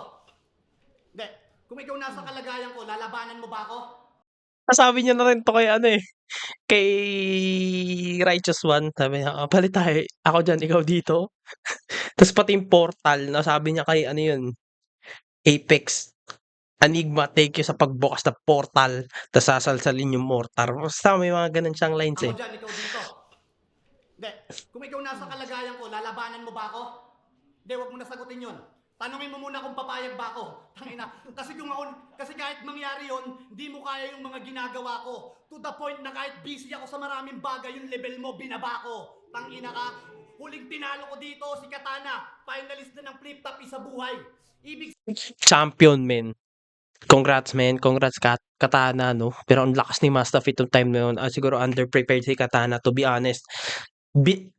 C: Hindi. Kung ikaw nasa kalagayan ko, lalabanan mo ba ako?
A: Sabi niya na rin to kay kay Righteous One. Sabi niya, palit tayo. Ako dyan, ikaw dito. Tapos pati yung portal, nasabi niya kay Apex. Enigma, take you sa pagbukas ng portal, tapos sasalsalin yung mortar. Basta may mga ganun siyang lines
C: Ako
A: eh.
C: dyan, ikaw dito. Hindi. Kung ikaw nasa kalagayan ko, lalabanan mo ba ako? Hindi, wag mo na sagutin yun. Tanungin mo muna kung papayag ba ako. Tangina. Kasi kahit mangyari yon, hindi mo kaya yung mga ginagawa ko. To the point na kahit busy ako sa maraming bagay, yung level mo, binaba ko. Tangina ka. Huling tinalo ko dito, si Katana. Finalist na ng flip-top isa buhay. Ibig
A: Champion, men. Congrats, men. Congrats, Katana, no? Pero ang lakas ni Mastafit yung time na yun. Siguro underprepared si Katana, to be honest.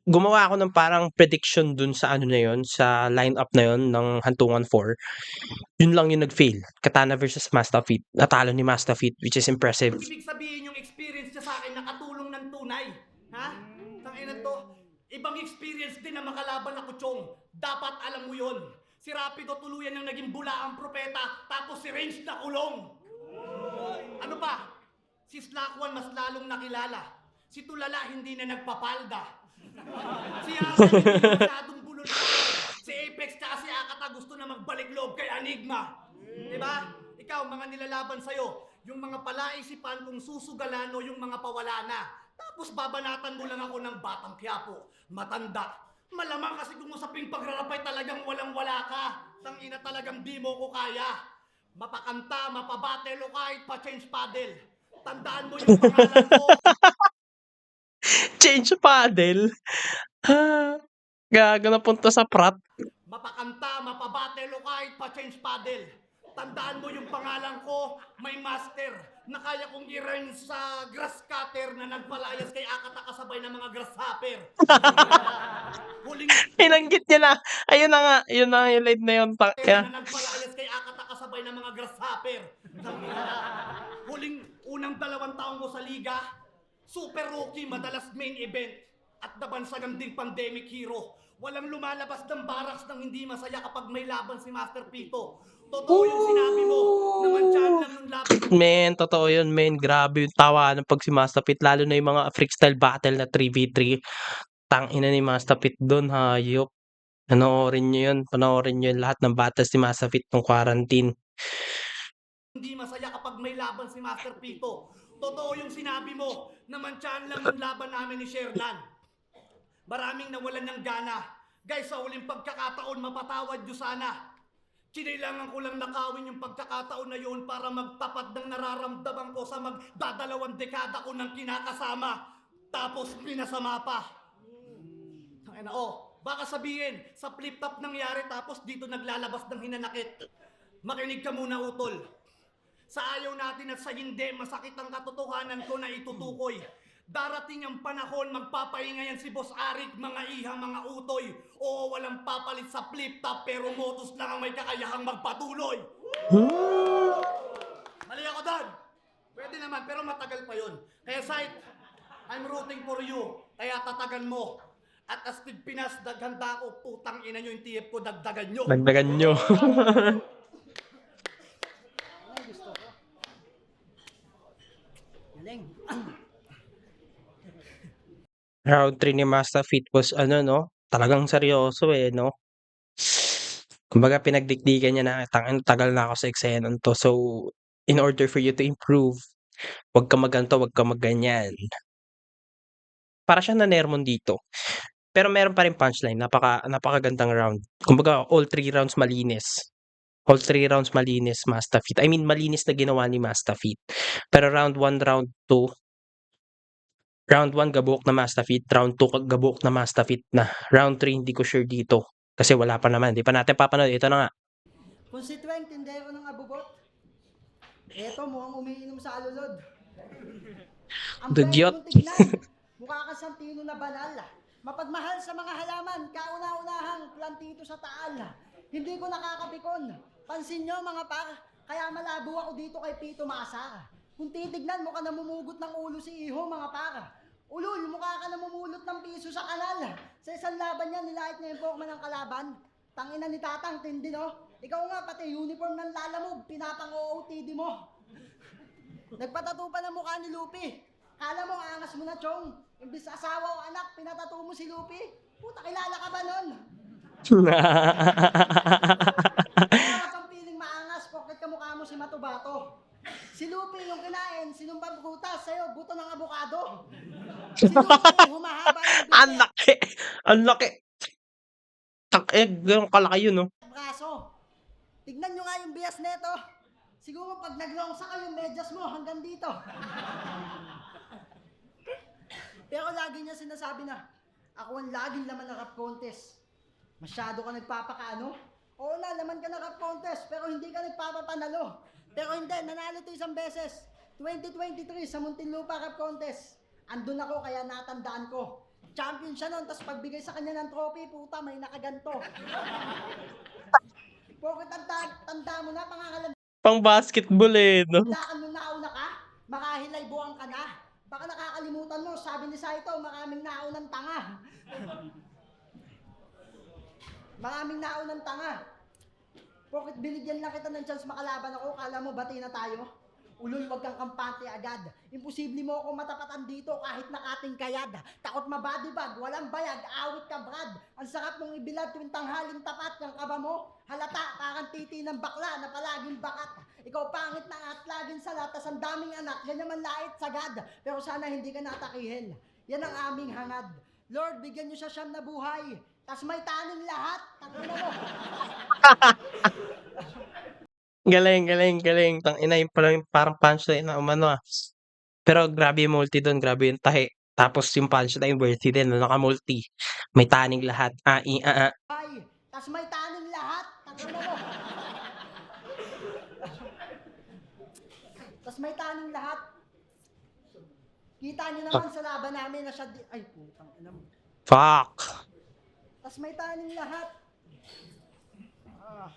A: Gumawa ako ng parang prediction dun sa na yun, sa lineup na yun ng Hantungan 4. Yun lang yung nag-fail. Katana versus Mastafit. Natalo ni Mastafit, which is impressive.
C: sabihin yung experience niya sa akin nakatulong ng tunay. Ha? Tangina to. Ibang experience din na makalaban ako, Chong. Dapat alam mo yun. Si Rapido tuluyan ng naging bula ang propeta, tapos si Range na kulong. Ano pa? Si Slakwan mas lalong nakilala. Si Tulala hindi na nagpapalda. Si Aka hindi masyadong bulol sa akin. Si Apex tsaka si Akata gusto na magbalik loob kay Enigma. Diba? Ikaw, mga nilalaban sa'yo, yung mga palaisipan kung susugalan o yung mga pawala na. Tapos babanatan mo lang ako ng batang Quiapo. Matanda. Malamang kasi kung usaping pagrarapay talagang walang-wala ka. Tangina talagang di mo ko kaya. Mapakanta, mapabattle o kahit pa-change paddle. Tandaan mo yung pangalan ko.
A: Change paddle. Gago na punta sa prat.
C: Mapakanta, mapabattle o kahit pa-change paddle. Tandaan mo yung pangalan ko, may master, na kaya kong i-run sa grass cutter na nagpalayas kay Akata kasabay ng mga grasshopper. Huling
A: Inanggit niya na. Ayun na nga. Yun na yung line na yun.
C: na nagpalayas kay Akata kasabay ng mga grasshopper. Huling unang 2 taong ko sa liga, super rookie, madalas main event, at nabansagang din pandemic hero. Walang lumalabas ng barracks nang hindi masaya kapag may laban si Master Pito. Totoo yung sinabi mo, naman dyan lang ng laban.
A: Men, totoo yun, men. Grabe yung tawa ng pag si Mastafit. Lalo na yung mga freestyle battle na 3v3. Tangina ni Mastafit doon, hayop. Panoorin nyo yun. Panoorin nyo yun lahat ng battles ni Mastafit ng quarantine.
C: Hindi masaya kapag may laban si Master Pito. Totoo yung sinabi mo, naman dyan lang ng laban namin ni Shernan. Maraming nawalan ng gana. Guys, sa huling pagkakataon, mapatawad nyo sana. Kinailangan ko lang nakawin yung pagkakataon na yun para magtapat ng nararamdaman ko sa magdadalawang dekada ko ng kinakasama. Tapos pinasama pa. Tangina, baka sabihin, sa flip-top nangyari tapos dito naglalabas ng hinanakit. Makinig ka muna, utol. Sa ayaw natin at sa hindi, masakit ang katotohanan ko na itutukoy. Darating ang panahon, magpapahinga yan si Boss Arik, mga iha, mga utoy. Oo, walang papalit sa flip-top, pero motos lang ang may kakayahang magpatuloy. Mali ako doon. Pwede naman, pero matagal pa yun. Kaya Sight, I'm rooting for you. Kaya tatagan mo. At Astig Pinas, daghanda ko, putang ina nyo yung TF ko, dagdagan nyo.
A: Dagdagan nyo.
D: Ay, gusto ko. Galing.
A: Round 3 ni Master Fit was no? Talagang seryoso no? Kumbaga pinagdikdikan niya na tagal na ako sa eksenong to. So, in order for you to improve, wag ka maganto, wag ka magganyan. Para siya na Nermon dito. Pero meron pa rin punchline, napakagandang round. Kumbaga all 3 rounds malinis. All 3 rounds malinis, Master Fit. I mean, malinis na ginawa ni Master Fit. Pero round 1, round 2, round 1 gabuok na Master Fit, round 2 gabuok na Master Fit na. Round 3 hindi ko sure dito kasi wala pa naman. Di pa natin papanood. Ito na nga.
D: Kung si Tweng, tindero ng abubot, eto mukhang umiinom sa alulod. Ang
A: Dugyot.
D: pwede mong tignan, mukha ka santino na banal. Mapagmahal sa mga halaman, kauna-unahang plantito sa taal. Hindi ko nakakapikon. Pansin nyo mga par, kaya malabo ako dito kay Pito Masar. Kung titignan mo ka namumugot ng ulo si Iho mga par. Ulul, mukha ka namumulot ng piso sa kanal. Sa isang laban niya, nilait niya yung forma ng kalaban. Tangina ni Tatang, tindi no? Ikaw nga, pati uniform ng lalamog, pinapang-OOTD mo. Nagpatato pa ng mukha ni Lupi. Kala mo, angas mo na, Chong. Imbis asawa o anak, pinatato mo si Lupi. Puta, kilala ka ba nun? Kaya kang piling maangas, porket kamukha mo si Matubato. Si Lupi yung kinain, sinumbang butas sa'yo, buto ng abukado. Si Lupi, humahaba yung
A: Ang laki! Ang laki! Gano'ng kalaki yun, no?
D: braso. Tignan nyo nga yung bias neto. Siguro pag nag-long sa kayo, medyas mo hanggang dito. Pero lagi niya sinasabi na, ako ang laging laman ng rap contest. Masyado ka nagpapakaano? Oo na, laman ka ng rap contest, pero hindi ka nagpapapanalo. Pero hindi, nanalo to isang beses. 2023 sa Muntinlupa Rap Contest. Andun ako, kaya natandaan ko. Champion siya nun, tapos pagbigay sa kanya ng trophy, puta, may nakaganto. Porket tanda mo na, pangangalan
A: Pang basketball no?
D: ka nung nauna ka, makahilay buwang ka na. Baka nakakalimutan mo, sabi ni Saito, maraming naunang tanga. Maraming naunang tanga. Porket binigyan lang kita ng chance makalaban ako, kala mo bati na tayo? Ulol, wag kang kampante agad. Imposible mo ako matapatan dito kahit nakating kayad. Takot mabadibag, walang bayag, awit ka brad. Ang sarap mong ibilad tuwing tanghaling tapat, yung kaba mo. Halata, parang titi ng bakla na palaging bakat. Ikaw pangit na at laging salat, tas ang daming anak, yan naman lait sagad. Pero sana hindi ka natakihin. Yan ang aming hangad. Lord, bigyan niyo siya siyam na buhay. Tas may taning lahat. Tangina mo.
A: Galing. Tangina yung parang punchline na umano Pero grabe yung multi doon, grabe yung tahi. Tapos yung punchline worthy din, naka-multi. May taning lahat.
D: Ay, tas may taning lahat. Tangina mo. Tas may taning lahat. Kita niyo naman sa laban namin na siya ay putang ina mo.
A: Fuck!
D: Tas may taning lahat. Ah.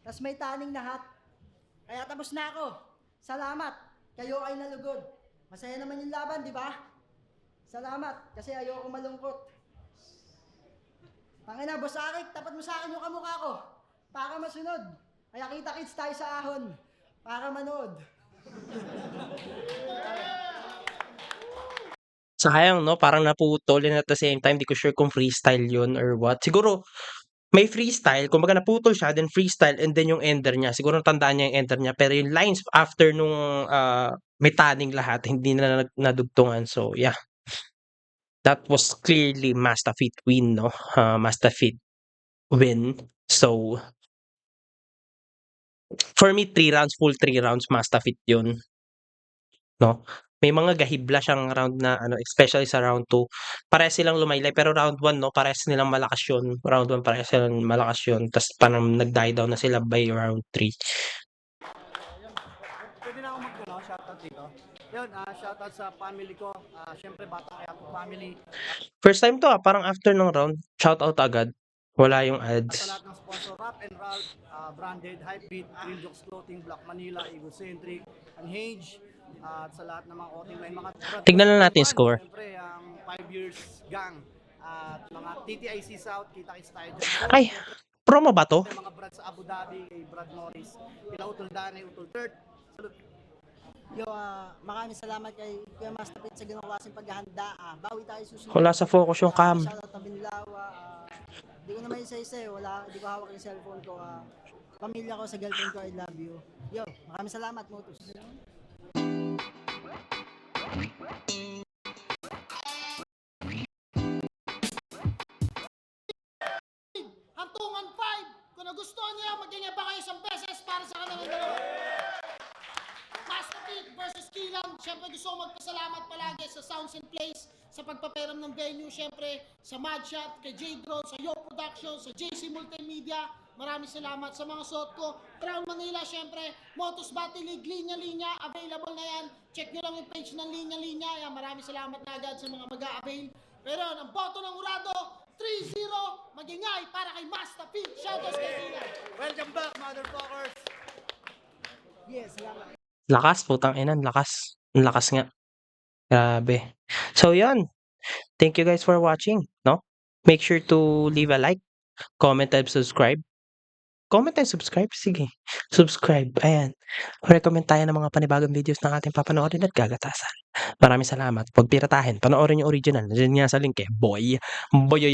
D: Tas may taning lahat. Kaya tapos na ako. Salamat. Kayo ay nalugod. Masaya naman yung laban, di ba? Salamat. Kasi ayoko malungkot. Tangina, Boss Arik, tapat mo sa akin yung kamukha ko. Para masunod. Kaya kita-kits tayo sa ahon. Para manood.
A: Sayang, no? Parang naputol and at the same time, di ko sure kung freestyle yun or what. Siguro, may freestyle, kumbaga naputol siya, then freestyle, and then yung ender niya. Siguro natandaan niya yung ender niya, pero yung lines after nung may taning lahat, hindi na nadugtungan. So, yeah. That was clearly Mastafit win, no? Mastafit win. So, for me, 3 rounds, full 3 rounds, Mastafit yun. No? May mga gahibla siyang round na ano, especially sa round 2. Parehas silang lumaylay, pero round 1, no, parehas nilang malakas yun. Round 1, parehas silang malakas yun. Tapos parang nag-die down na sila by round 3.
E: Pwede na ako shoutout dito. Yun, shoutout sa family ko. Siyempre, bata kaya ako family.
A: First time to, parang after ng round, shoutout agad. Wala yung
E: Sa
A: ads.
E: lahat ng sponsor, Rap and Ralph, Branded, Hypebeat, Real Jokes Clothing, Black Manila, Egocentric, Unhinged, at sa lahat ng mga clothing line, mga
A: Tignan na natin yung score.
E: Siyempre, ang 5 years gang, at mga TTIC South, kita-kits tayo dyan.
A: Ay, promo ba to?
E: Mga Brad sa Abu Dhabi, kay Brad Norris, kila Utol Dane, Utol Third. Salute.
D: Yo, maraming salamat kay Kuya Master Pete sa ganung klaseng paghahanda. Bawi tayo susunod.
A: Wala sa focus yung cam.
D: Shoutout na Binlawa. Di ko naman isa-isa eh. Di ko hawak yung cellphone ko. Pamilya ko sa girlfriend ko, I love you. Yo, maraming salamat, Motus.
B: Hantungan 5. Kung nagustuhan niya, maging ba kayo isang beses para sa kanilang dalawa. Master Pete versus Kilam. Siyempre gusto ko magpasalamat palagi sa Sounds and Plays, sa pagpaperam ng venue, siyempre sa Madshot, kay J-Drone, sa Yo Production, sa JC Multimedia. Maraming salamat sa mga suot ko. Crown Manila, siyempre, Motus Battle League, linya-linya, available na yan. Check nyo lang yung page ng linya-linya. Yan, maraming salamat na agad sa mga mag-a-avail. Pero ang boto ng Urado, 3-0, magingay para kay Master Pete. Shoutouts kay Kilam.
E: Welcome back, motherfuckers!
D: Yes, salamat.
A: Lakas, putang ina, lakas. Ang lakas nga. Grabe. So, yan. Thank you guys for watching, no? Make sure to leave a like, comment and subscribe. Comment and subscribe, sige. Subscribe, ayan. Recommend tayo ng mga panibagong videos na ating papanoorin at gagatasan. Maraming salamat. Huwag piratahin. Panoorin yung original. Nandiyan nga sa link eh. Boy. Boy.